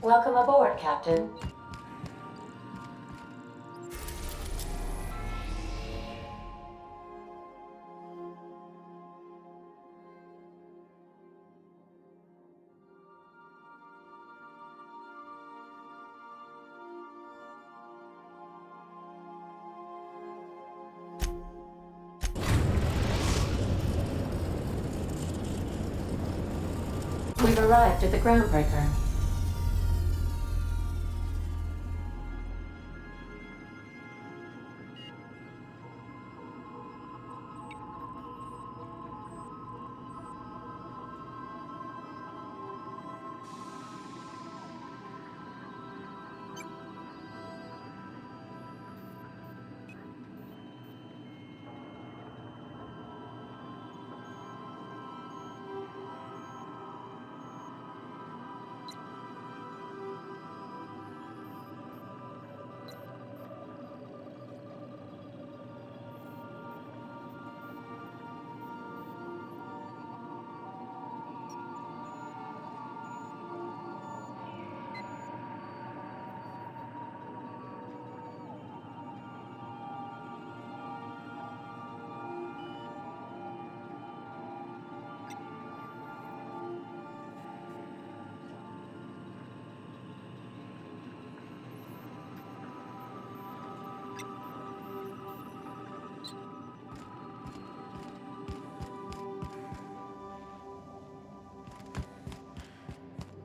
Welcome aboard, Captain. We've arrived at the Groundbreaker.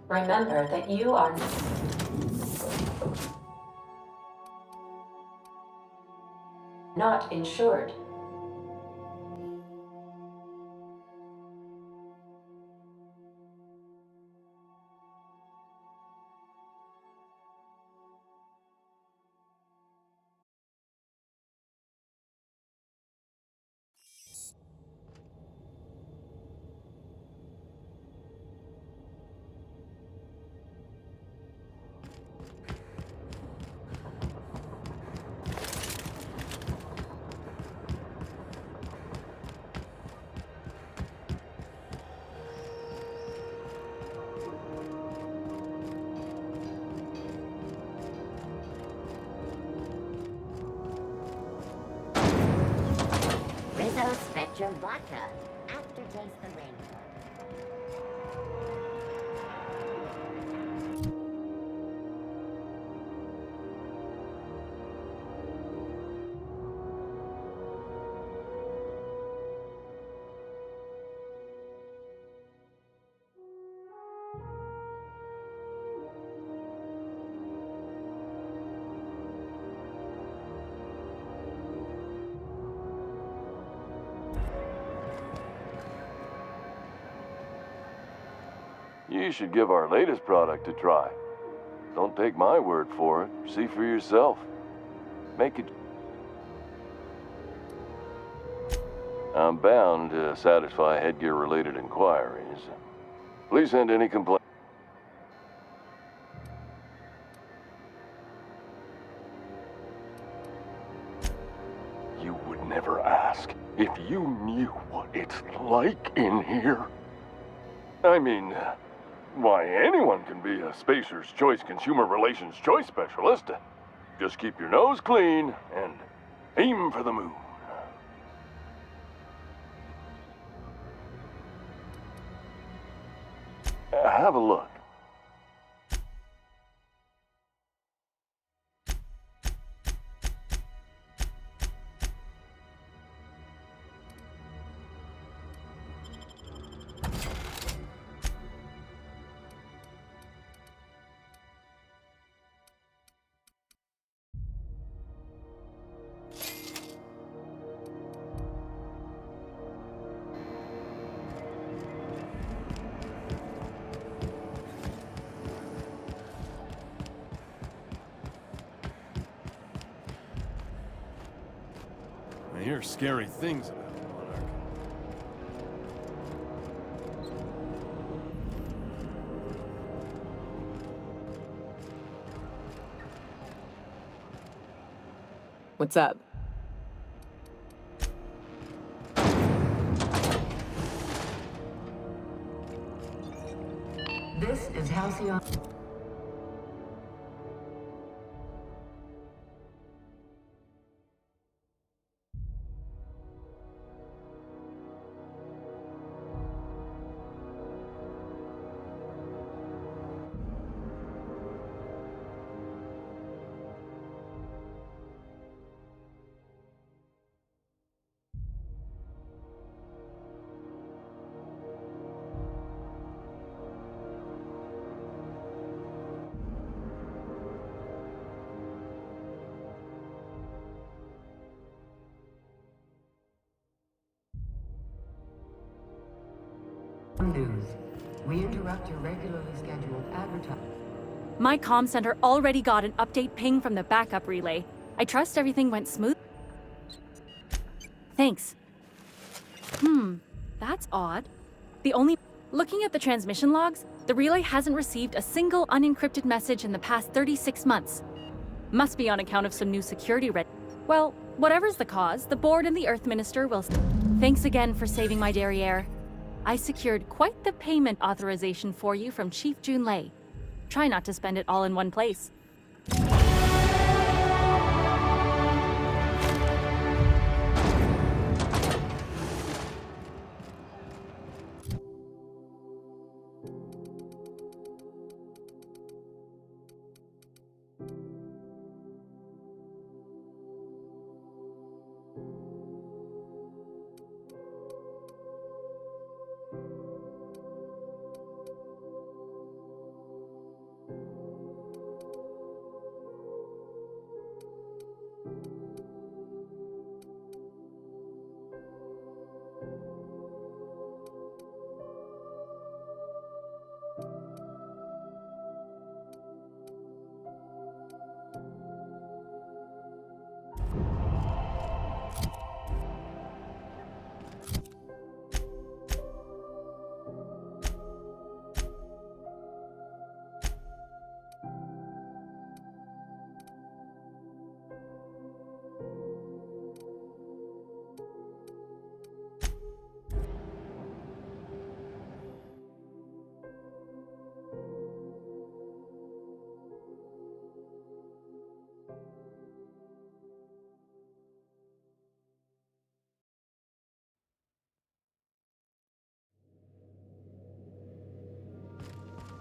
Remember that you are not insured. Rizzo Spectrum Vodka. Aftertaste the rainbow. You should give our latest product a try. Don't take my word for it. See for yourself. Make it... I'm bound to satisfy headgear-related inquiries. Please send any complaints. You would never ask if you knew what it's like in here. I mean... why, anyone can be a Spacer's Choice Consumer Relations Choice Specialist. Just keep your nose clean and aim for the moon. Have a look. I hear scary things about Monarch. What's up? This is Halcyon. News. We interrupt your regularly scheduled advertising. My comm center already got an update ping from the backup relay. I trust everything went smooth. Thanks. That's odd. Looking at the transmission logs, the relay hasn't received a single unencrypted message in the past 36 months. Must be on account of some new security Well, whatever's the cause, the board and the Earth Minister will... Thanks again for saving my derriere. I secured quite the payment authorization for you from Chief Junlei. Try not to spend it all in one place.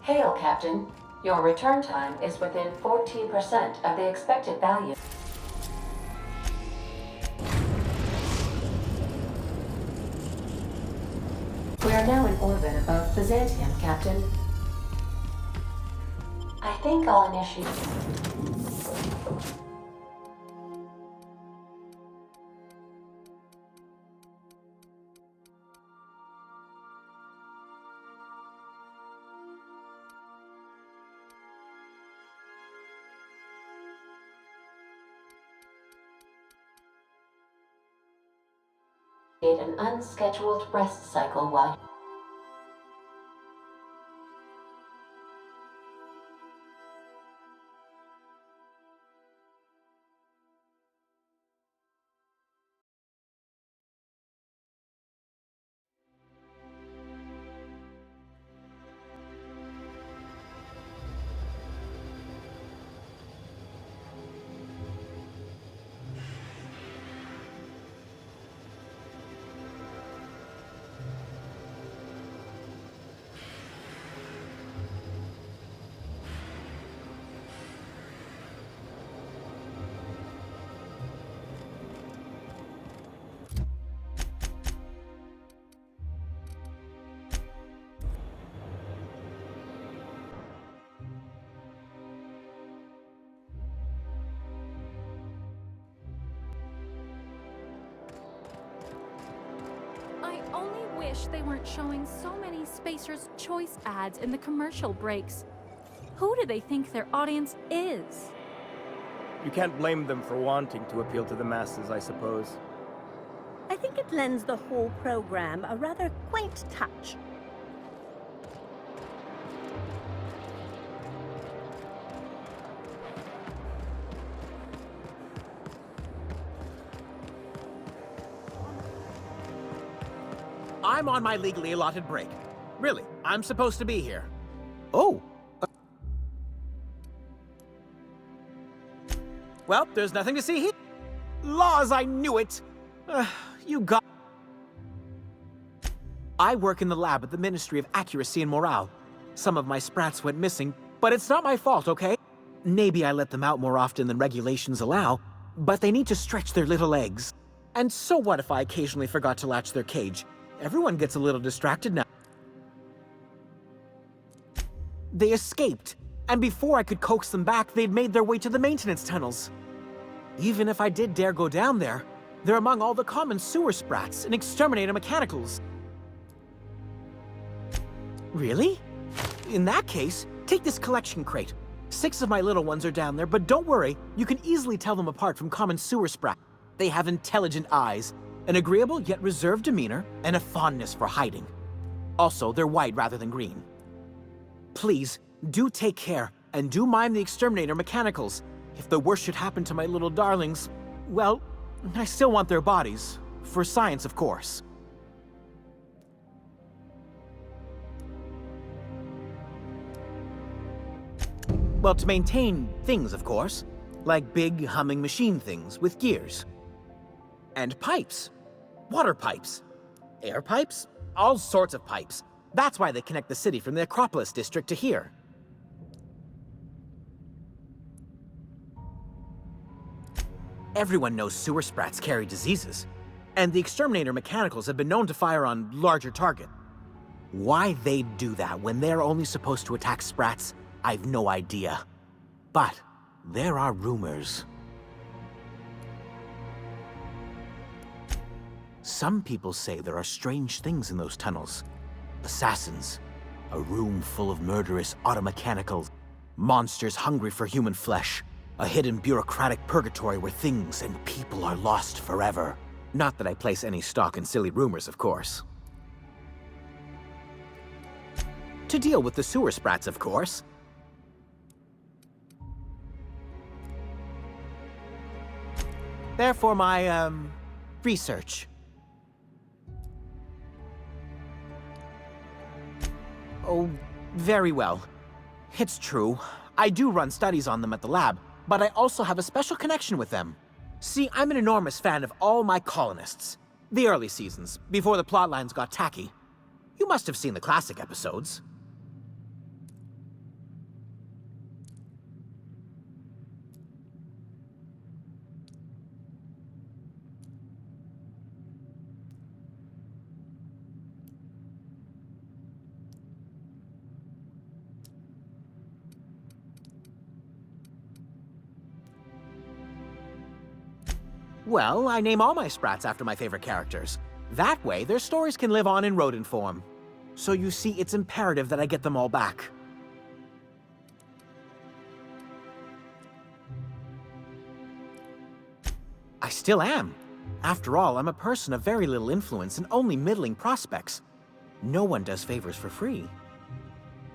Hail, Captain. Your return time is within 14% of the expected value. We are now in orbit above Byzantium, Captain. I think I'll initiate... an unscheduled rest cycle while... I only wish they weren't showing so many Spacer's Choice ads in the commercial breaks. Who do they think their audience is? You can't blame them for wanting to appeal to the masses, I suppose. I think it lends the whole program a rather quaint touch. I'm on my legally allotted break. Really, I'm supposed to be here. Oh. Well, there's nothing to see here. Laws, I knew it! You got... I work in the lab at the Ministry of Accuracy and Morale. Some of my sprats went missing, but it's not my fault, okay? Maybe I let them out more often than regulations allow, but they need to stretch their little legs. And so what if I occasionally forgot to latch their cage? Everyone gets a little distracted now. They escaped, and before I could coax them back, they'd made their way to the maintenance tunnels. Even if I did dare go down there, they're among all the common sewer sprats and exterminator mechanicals. Really? In that case, take this collection crate. 6 of my little ones are down there, but don't worry, you can easily tell them apart from common sewer sprat. They have intelligent eyes, an agreeable yet reserved demeanor, and a fondness for hiding. Also, they're white rather than green. Please, do take care, and do mind the exterminator mechanicals. If the worst should happen to my little darlings, well, I still want their bodies. For science, of course. Well, to maintain things, of course. Like big, humming machine things with gears. And pipes. Water pipes. Air pipes. All sorts of pipes. That's why they connect the city from the Acropolis district to here. Everyone knows sewer sprats carry diseases. And the exterminator mechanicals have been known to fire on larger targets. Why they'd do that when they're only supposed to attack sprats, I've no idea. But there are rumors. Some people say there are strange things in those tunnels. Assassins, a room full of murderous automechanicals, monsters hungry for human flesh, a hidden bureaucratic purgatory where things and people are lost forever. Not that I place any stock in silly rumors, of course. To deal with the sewer sprats, of course. Therefore, my, research. Oh, very well. It's true. I do run studies on them at the lab, but I also have a special connection with them. See, I'm an enormous fan of all my colonists. The early seasons, before the plotlines got tacky. You must have seen the classic episodes. Well, I name all my sprats after my favorite characters. That way, their stories can live on in rodent form. So you see, it's imperative that I get them all back. I still am. After all, I'm a person of very little influence and only middling prospects. No one does favors for free.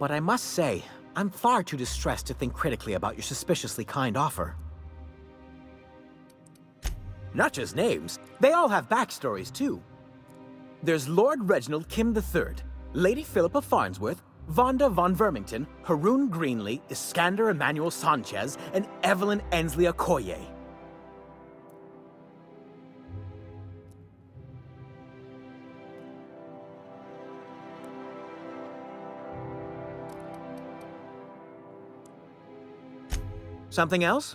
But I must say, I'm far too distressed to think critically about your suspiciously kind offer. Not just names, they all have backstories too. There's Lord Reginald Kim III, Lady Philippa Farnsworth, Vonda von Vermington, Haroon Greenlee, Iskander Emmanuel Sanchez, and Evelyn Ensley Okoye. Something else?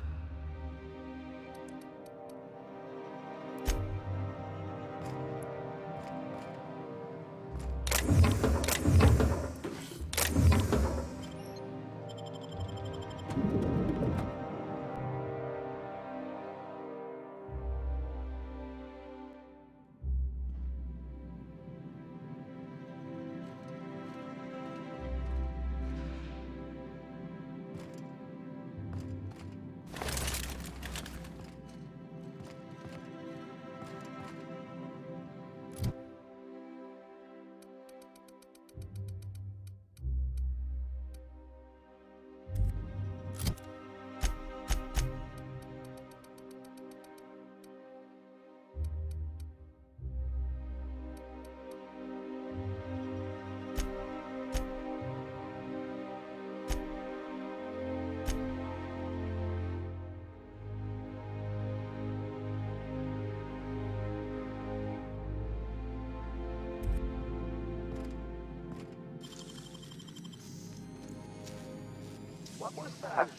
What was that?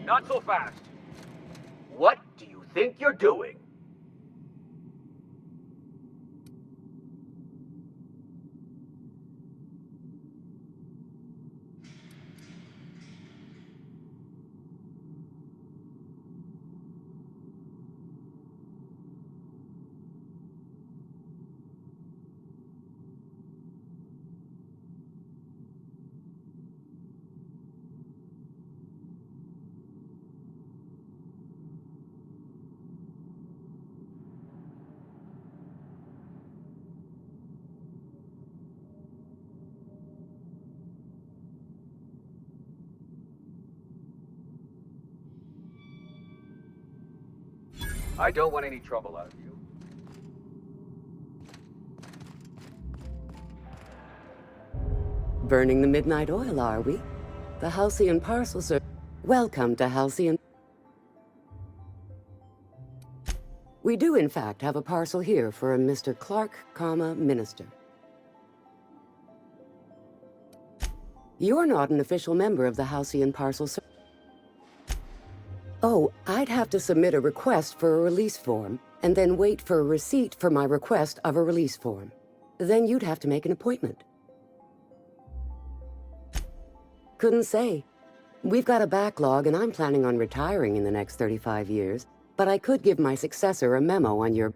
Not so fast. What do you think you're doing? I don't want any trouble out of you. Burning the midnight oil, are we? The Halcyon parcel, sir. Welcome to Halcyon. We do, in fact, have a parcel here for a Mr. Clark, Minister. You're not an official member of the Halcyon parcel, sir. Oh, I'd have to submit a request for a release form, and then wait for a receipt for my request of a release form. Then you'd have to make an appointment. Couldn't say. We've got a backlog, and I'm planning on retiring in the next 35 years, but I could give my successor a memo on your...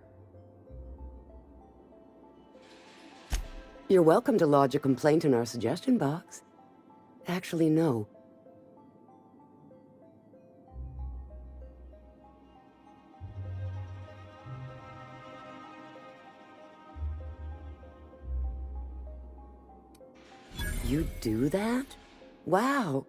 You're welcome to lodge a complaint in our suggestion box. Actually, no. You do that? Wow.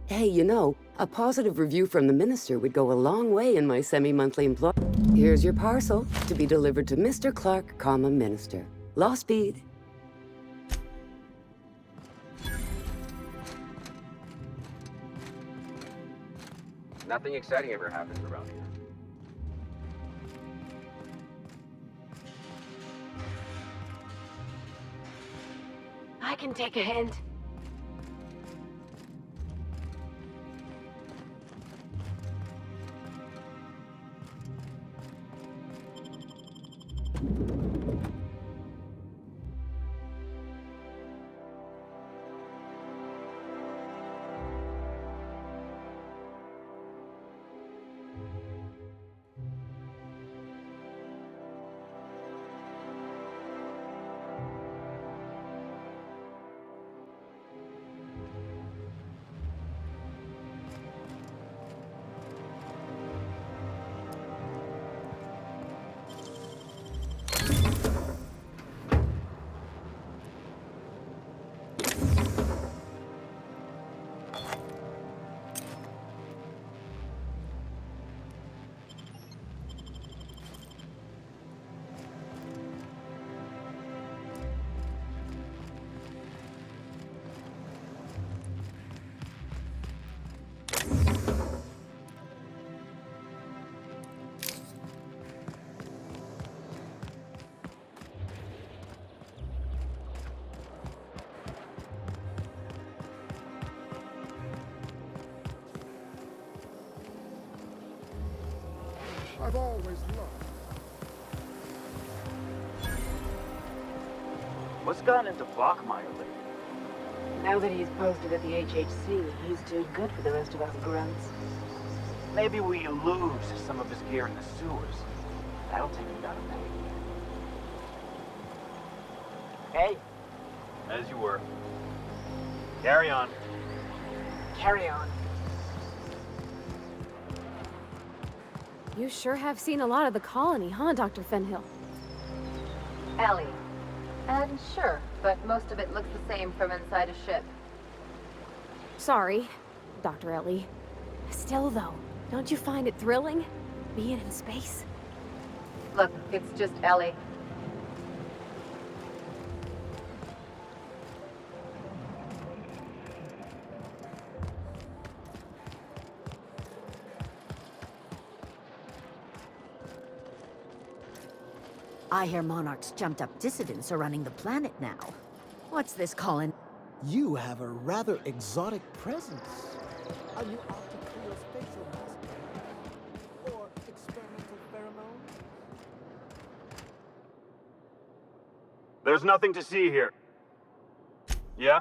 Hey, you know, a positive review from the minister would go a long way in my semi-monthly employ. Here's your parcel to be delivered to Mr. Clark, Minister. Law speed. Nothing exciting ever happens around here. I can take a hint. I've always loved. What's gotten into Bachmeyer lately? Now that he's posted at the HHC, he's too good for the rest of us grunts. Maybe we lose some of his gear in the sewers. That'll take him down a peg. Hey. As you were. Carry on. Carry on. You sure have seen a lot of the colony, huh, Dr. Fenhill? Ellie. And sure, but most of it looks the same from inside a ship. Sorry, Dr. Ellie. Still, though, don't you find it thrilling? Being in space? Look, it's just Ellie. I hear Monarch's jumped up dissidents are running the planet now. What's this, Colin? You have a rather exotic presence. Are you out to clear facial mask? Or experimental pheromones? There's nothing to see here. Yeah?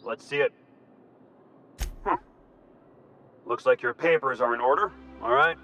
Let's see it. Looks like your papers are in order. All right.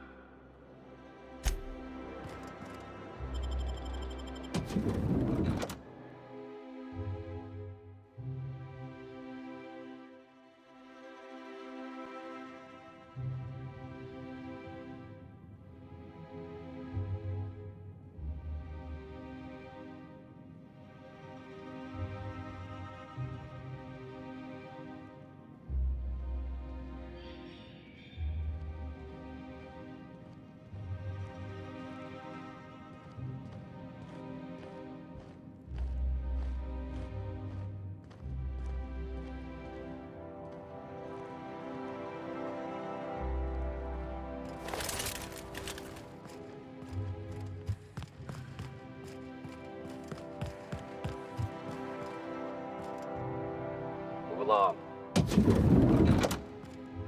long.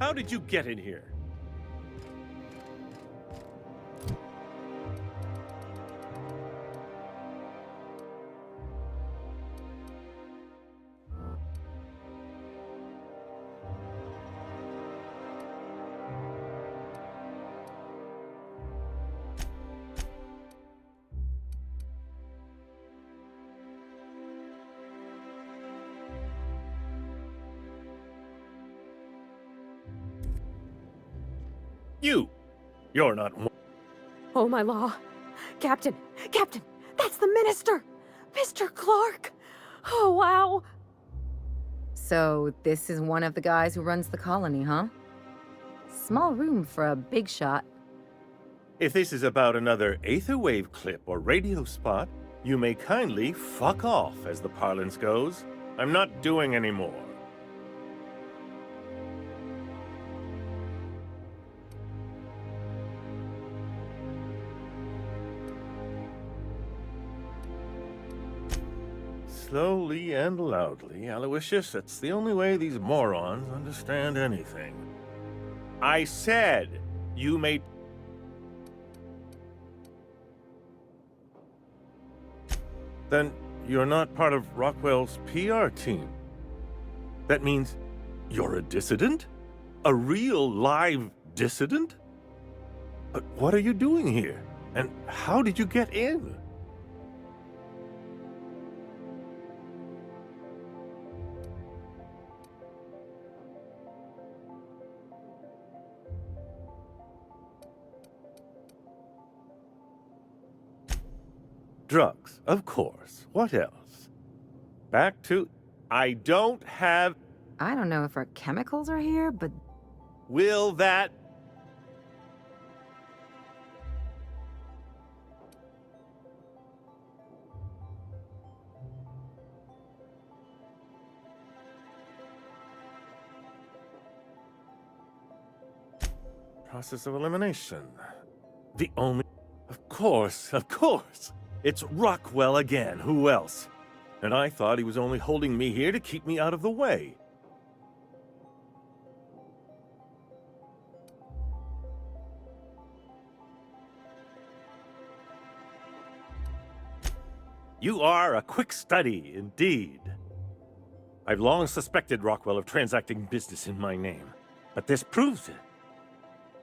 How did you get in here? You're not. Oh, my law. Captain! Captain! That's the minister! Mr. Clark! Oh, wow! So, this is one of the guys who runs the colony, huh? Small room for a big shot. If this is about another Aetherwave clip or radio spot, you may kindly fuck off, as the parlance goes. I'm not doing any more. Slowly and loudly, Aloysius, it's the only way these morons understand anything. I said you may... Then you're not part of Rockwell's PR team. That means you're a dissident? A real live dissident? But what are you doing here? And how did you get in? Drugs, of course. What else? Back to... I don't have... I don't know if our chemicals are here, but... Will that... Process of elimination. The only... Of course, of course! It's Rockwell again, who else? And I thought he was only holding me here to keep me out of the way. You are a quick study, indeed. I've long suspected Rockwell of transacting business in my name, but this proves it.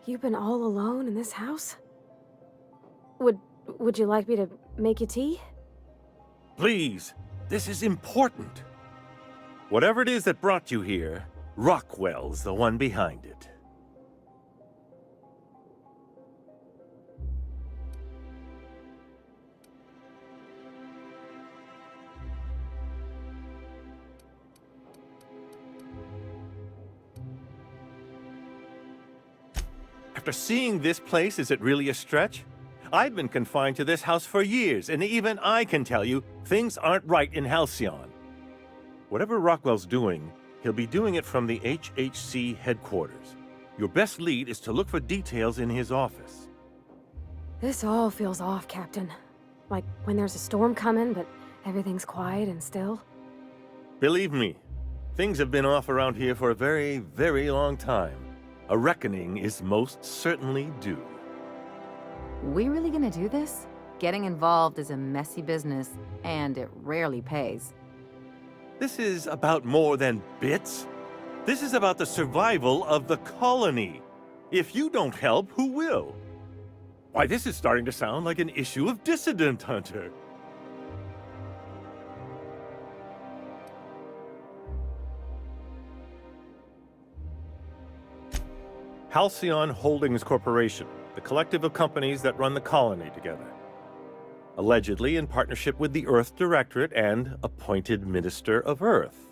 You've been all alone in this house? Would you like me to make you tea? Please, this is important. Whatever it is that brought you here, Rockwell's the one behind it. After seeing this place, is it really a stretch? I've been confined to this house for years, and even I can tell you, things aren't right in Halcyon. Whatever Rockwell's doing, he'll be doing it from the HHC headquarters. Your best lead is to look for details in his office. This all feels off, Captain. Like when there's a storm coming, but everything's quiet and still. Believe me, things have been off around here for a very, very long time. A reckoning is most certainly due. We really gonna do this? Getting involved is a messy business, and it rarely pays. This is about more than bits. This is about the survival of the colony. If you don't help, who will? Why, this is starting to sound like an issue of Dissident Hunter. Halcyon Holdings Corporation, the collective of companies that run the colony together. Allegedly in partnership with the Earth Directorate and appointed Minister of Earth.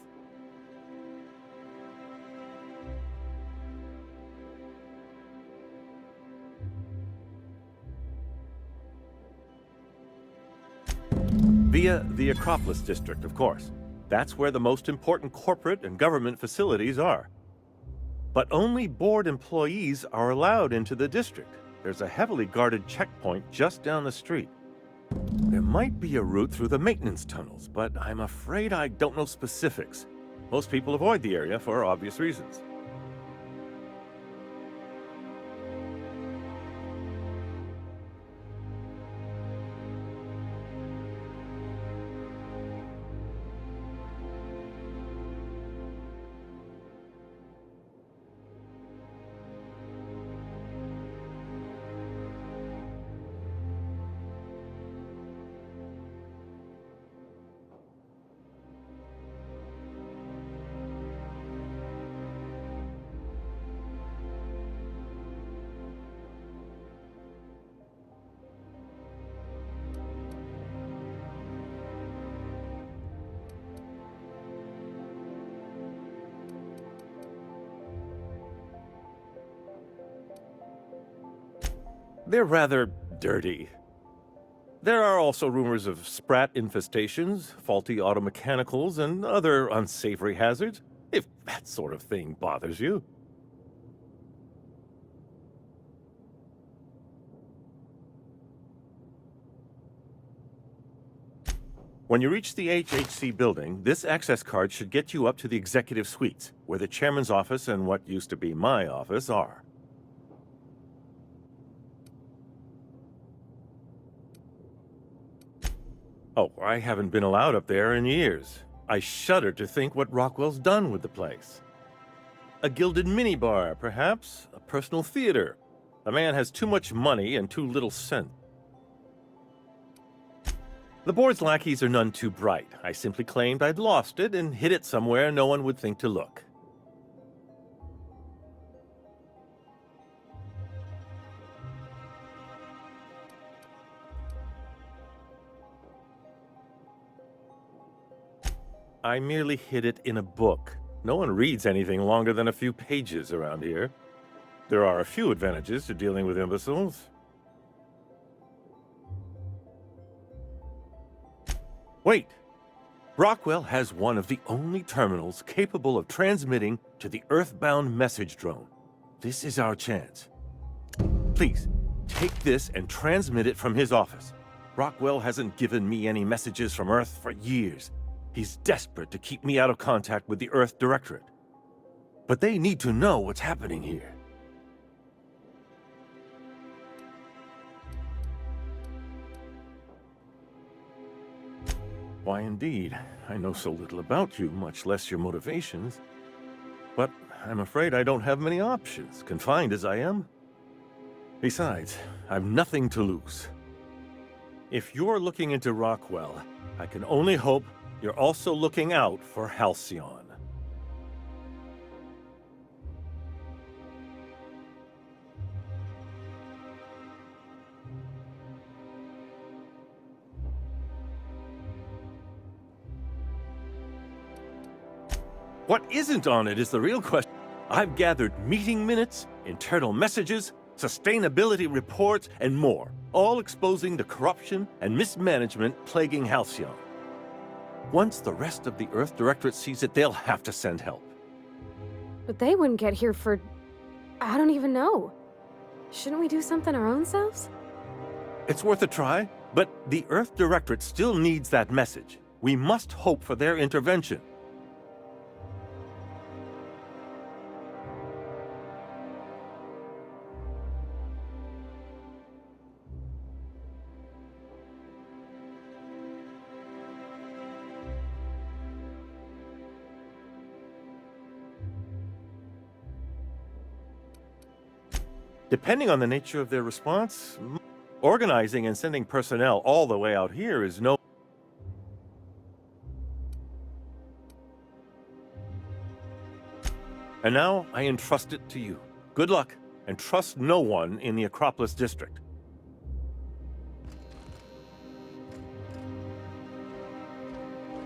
Via the Acropolis District, of course. That's where the most important corporate and government facilities are. But only board employees are allowed into the district. There's a heavily guarded checkpoint just down the street. There might be a route through the maintenance tunnels, but I'm afraid I don't know specifics. Most people avoid the area for obvious reasons. They're rather dirty. There are also rumors of sprat infestations, faulty auto mechanicals, and other unsavory hazards, if that sort of thing bothers you. When you reach the HHC building, this access card should get you up to the executive suites, where the chairman's office and what used to be my office are. Oh, I haven't been allowed up there in years. I shudder to think what Rockwell's done with the place. A gilded minibar, perhaps? A personal theater. The man has too much money and too little sense. The board's lackeys are none too bright. I simply claimed I'd lost it and hid it somewhere no one would think to look. I merely hid it in a book. No one reads anything longer than a few pages around here. There are a few advantages to dealing with imbeciles. Wait! Rockwell has one of the only terminals capable of transmitting to the Earthbound message drone. This is our chance. Please, take this and transmit it from his office. Rockwell hasn't given me any messages from Earth for years. He's desperate to keep me out of contact with the Earth Directorate. But they need to know what's happening here. Why, indeed. I know so little about you, much less your motivations. But I'm afraid I don't have many options, confined as I am. Besides, I've nothing to lose. If you're looking into Rockwell, I can only hope you're also looking out for Halcyon. What isn't on it is the real question. I've gathered meeting minutes, internal messages, sustainability reports, and more, all exposing the corruption and mismanagement plaguing Halcyon. Once the rest of the Earth Directorate sees it, they'll have to send help. But they wouldn't get here for... I don't even know. Shouldn't we do something our own selves? It's worth a try, but the Earth Directorate still needs that message. We must hope for their intervention. Depending on the nature of their response, organizing and sending personnel all the way out here is no... And now I entrust it to you. Good luck, and trust no one in the Acropolis District.